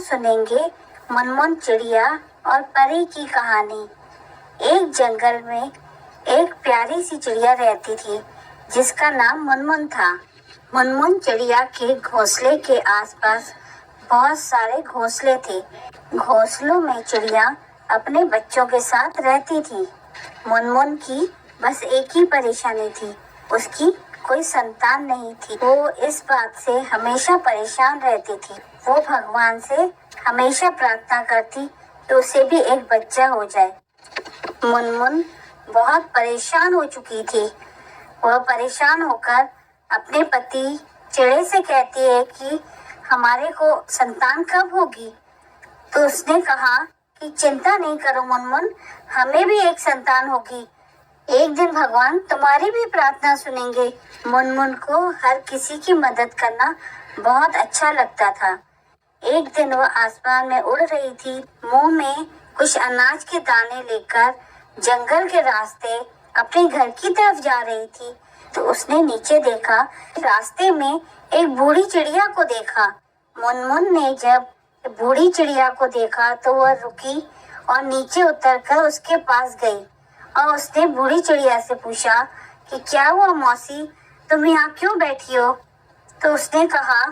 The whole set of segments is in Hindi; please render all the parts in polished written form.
सुनेंगे मुनमुन चिड़िया और परी की कहानी। एक जंगल में एक प्यारी सी चिड़िया रहती थी जिसका नाम मुनमुन था। मुनमुन चिड़िया के घोंसले के आसपास बहुत सारे घोंसले थे। घोंसलों में चिड़िया अपने बच्चों के साथ रहती थी। मुनमुन की बस एक ही परेशानी थी, उसकी कोई संतान नहीं थी। वो इस बात से हमेशा परेशान रहती थी। वो भगवान से हमेशा प्रार्थना करती कि उसे भी एक बच्चा हो जाए। मुनमुन बहुत परेशान हो चुकी थी। वह परेशान होकर अपने पति चिड़े से कहती है कि हमारे को संतान कब होगी। तो उसने कहा कि चिंता नहीं करो मुनमुन, हमें भी एक संतान होगी। एक दिन भगवान तुम्हारी भी प्रार्थना सुनेंगे। मुनमुन को हर किसी की मदद करना बहुत अच्छा लगता था। एक दिन वह आसमान में उड़ रही थी, मुंह में कुछ अनाज के दाने लेकर जंगल के रास्ते अपने घर की तरफ जा रही थी। तो उसने नीचे देखा, रास्ते में एक बूढ़ी चिड़िया को देखा। मुनमुन ने जब बूढ़ी चिड़िया को देखा तो वह रुकी और नीचे उतरकर उसके पास गई और उसने बूढ़ी चिड़िया से पूछा कि क्या हुआ मौसी, तुम यहाँ क्यों बैठी हो। तो उसने कहा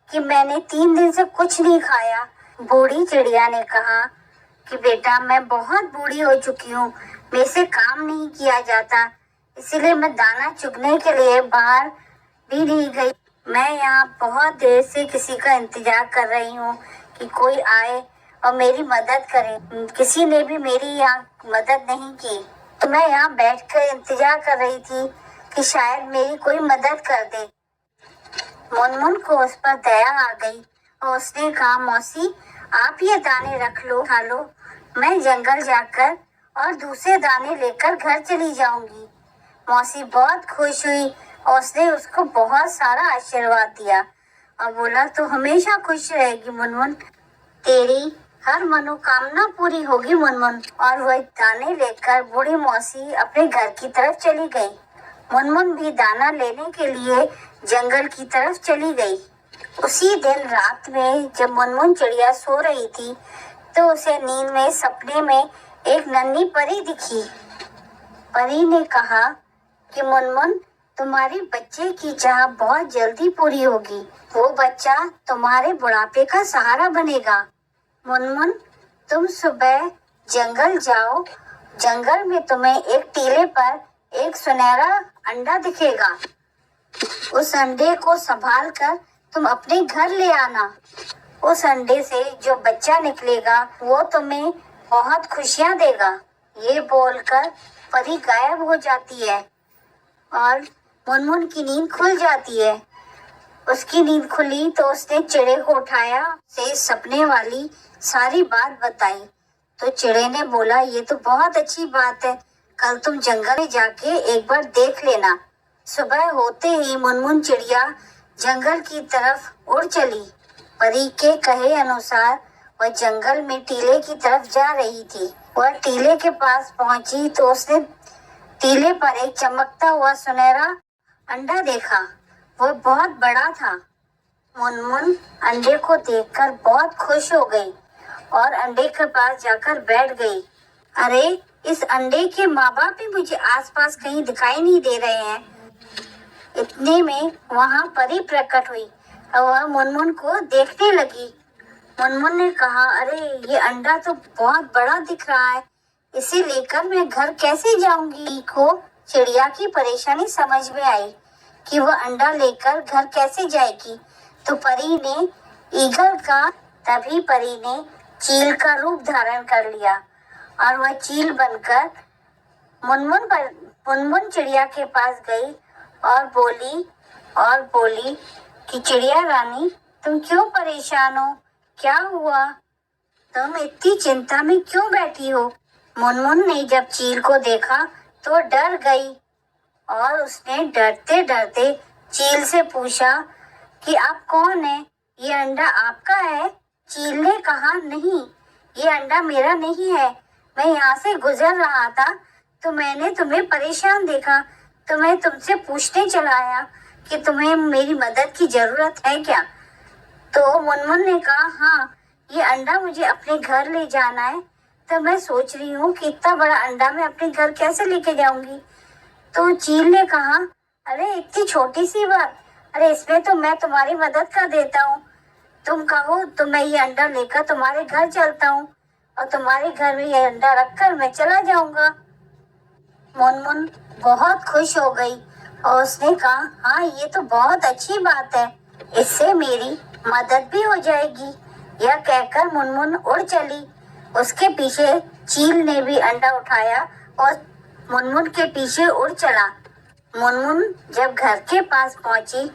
कि मैंने 3 दिन से कुछ नहीं खाया। बूढ़ी चिड़िया ने कहा कि बेटा मैं बहुत बूढ़ी हो चुकी हूँ, मेरे से काम नहीं किया जाता, इसीलिए मैं दाना चुगने के लिए बाहर भी नहीं गई। मैं यहाँ बहुत देर से किसी का इंतजार कर रही हूँ कि कोई आए और मेरी मदद करे। किसी ने भी मेरी यहाँ मदद नहीं की, तो मैं यहाँ बैठकर इंतजार कर रही थी कि शायद मेरी कोई मदद कर दे। मुनमुन को उस पर दया आ गई और उसने कहा मौसी आप ये दाने रख लो, खा लो, मैं जंगल जाकर और दूसरे दाने लेकर घर चली जाऊंगी। मौसी बहुत खुश हुई और उसने उसको बहुत सारा आशीर्वाद दिया और बोला तो हमेशा खुश रहेगी मुनमुन, तेरी हर मनोकामना पूरी होगी मुनमुन। और वह दाने लेकर बूढ़ी मौसी अपने घर की तरफ चली गई। मुनमुन भी दाना लेने के लिए जंगल की तरफ चली गई। उसी दिन रात में जब मुनमुन चिड़िया सो रही थी तो उसे नींद में सपने में एक नन्ही परी दिखी। परी ने कहा कि मुनमुन तुम्हारी बच्चे की चाह बहुत जल्दी पूरी होगी, वो बच्चा तुम्हारे बुढ़ापे का सहारा बनेगा। मुनमुन तुम सुबह जंगल जाओ, जंगल में तुम्हें एक टीले पर एक सुनहरा अंडा दिखेगा। उस अंडे को संभाल कर तुम अपने घर ले आना। उस अंडे से जो बच्चा निकलेगा वो तुम्हें बहुत खुशियां देगा। ये बोलकर परी गायब हो जाती है और मुनमुन की नींद खुल जाती है। उसकी नींद खुली तो उसने चिड़े को उठाया, से सपने वाली सारी बात बताई। तो चिड़े ने बोला ये तो बहुत अच्छी बात है, कल तुम जंगल में जाके एक बार देख लेना। सुबह होते ही मुनमुन चिड़िया जंगल की तरफ उड़ चली। परी के कहे अनुसार वह जंगल में टीले की तरफ जा रही थी। वह टीले के पास पहुंची तो उसने टीले पर एक चमकता हुआ सुनहरा अंडा देखा। वह बहुत बड़ा था। मुनमुन अंडे को देखकर बहुत खुश हो गई और अंडे के पास जाकर बैठ गई। अरे इस अंडे के माँ बाप भी मुझे आसपास कहीं दिखाई नहीं दे रहे हैं। इतने में वहाँ परी प्रकट हुई और वह मुनमुन को देखने लगी। मुनमुन ने कहा अरे ये अंडा तो बहुत बड़ा दिख रहा है, इसे लेकर मैं घर कैसे जाऊंगी। को चिड़िया की परेशानी समझ में आई कि वह अंडा लेकर घर कैसे जाएगी। तो परी ने ईगल का तभी परी ने चील का रूप धारण कर लिया और वह चील बनकर मुनमुन चिड़िया के पास गई और बोली कि चिड़िया रानी तुम क्यों परेशान हो, क्या हुआ, तुम इतनी चिंता में क्यों बैठी हो। मुनमुन ने जब चील को देखा तो डर गई और उसने डरते डरते चील से पूछा कि आप कौन है, ये अंडा आपका है। चील ने कहा नहीं, ये अंडा मेरा नहीं है, मैं यहाँ से गुजर रहा था तो मैंने तुम्हें परेशान देखा तो मैं तुमसे पूछने चला आया कि तुम्हें मेरी मदद की जरूरत है क्या। तो मुनमुन ने कहा हाँ, ये अंडा मुझे अपने घर ले जाना है। तो मैं सोच रही हूँ कि इतना बड़ा अंडा मैं अपने घर कैसे लेके जाऊंगी। तो चील ने कहा, अरे इतनी छोटी सी बात, अरे इसमें तो मैं तुम्हारी मदद कर देता हूँ। तुम कहो तो मैं ये अंडा लेकर तुम्हारे घर चलता हूँ और तुम्हारे घर में ये अंडा रखकर मैं चला जाऊंगा। मुनमुन बहुत खुश हो गई और उसने कहा, हाँ ये तो बहुत अच्छी बात है, इससे मेरी मदद भी हो जाएगी। यह कहकर मुनमुन उड़ चली। उसके पीछे चील ने भी अंडा उठाया और मुनमुन के पीछे उड़ चला। मुनमुन जब घर के पास पहुंची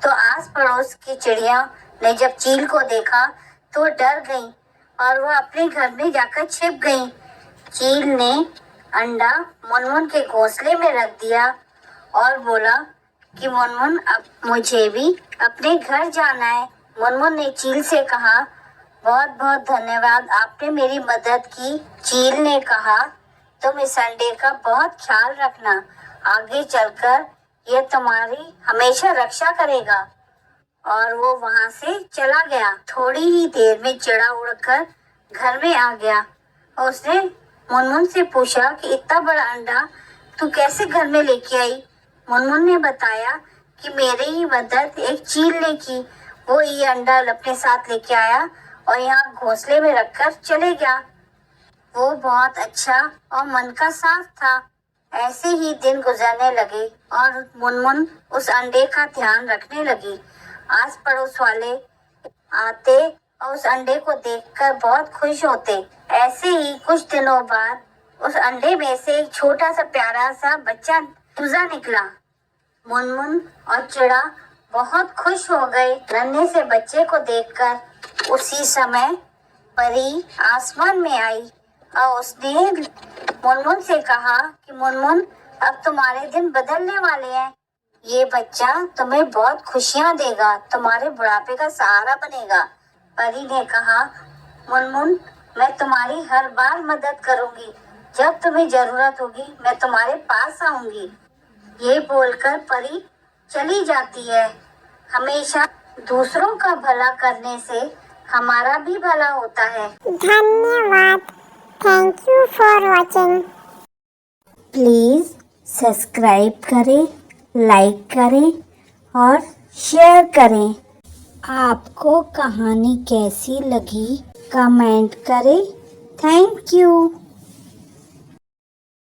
तो आस पड़ोस की चिड़िया ने जब चील को देखा तो डर गई और वह अपने घर में जाकर छिप गई। चील ने अंडा मुनमुन के घोंसले में रख दिया और बोला कि मुनमुन अब मुझे भी अपने घर जाना है। मुनमुन ने चील से कहा, बहुत बहुत धन्यवाद, आपने मेरी मदद की। चील ने कहा, तुम इस अंडे का बहुत ख्याल रखना, आगे चलकर यह तुम्हारी हमेशा रक्षा करेगा। और वो वहां से चला गया। थोड़ी ही देर में चिड़ा उड़कर घर में आ गया और उसने मुनमुन से पूछा कि इतना बड़ा अंडा तू कैसे घर में लेके आई। मुनमुन ने बताया कि मेरी ही मदद एक चील ने की। वो ये अंडा अपने साथ लेके आया और यहाँ घोंसले में रखकर चले गया। वो बहुत अच्छा और मन का साफ था। ऐसे ही दिन गुजरने लगे और मुनमुन उस अंडे का ध्यान रखने लगी। आस पड़ोस वाले आते और उस अंडे को देखकर बहुत खुश होते। ऐसे ही कुछ दिनों बाद उस अंडे में से एक छोटा सा प्यारा सा बच्चा चूजा निकला। मुनमुन और चिड़ा बहुत खुश हो गए नन्हे से बच्चे को देखकर। उसी समय परी आसमान में आई और उसने मुनमुन से कहा कि मुनमुन अब तुम्हारे दिन बदलने वाले हैं। ये बच्चा तुम्हें बहुत खुशियां देगा, तुम्हारे बुढ़ापे का सहारा बनेगा। परी ने कहा, मुनमुन मैं तुम्हारी हर बार मदद करूंगी, जब तुम्हें जरूरत होगी मैं तुम्हारे पास आऊंगी। ये बोलकर परी चली जाती है। हमेशा दूसरों का भला करने से हमारा भी भला होता है। धन्यवाद। Thank you for watching. Please subscribe करें, लाइक करें और शेयर करें। आपको कहानी कैसी लगी कमेंट करें। Thank you.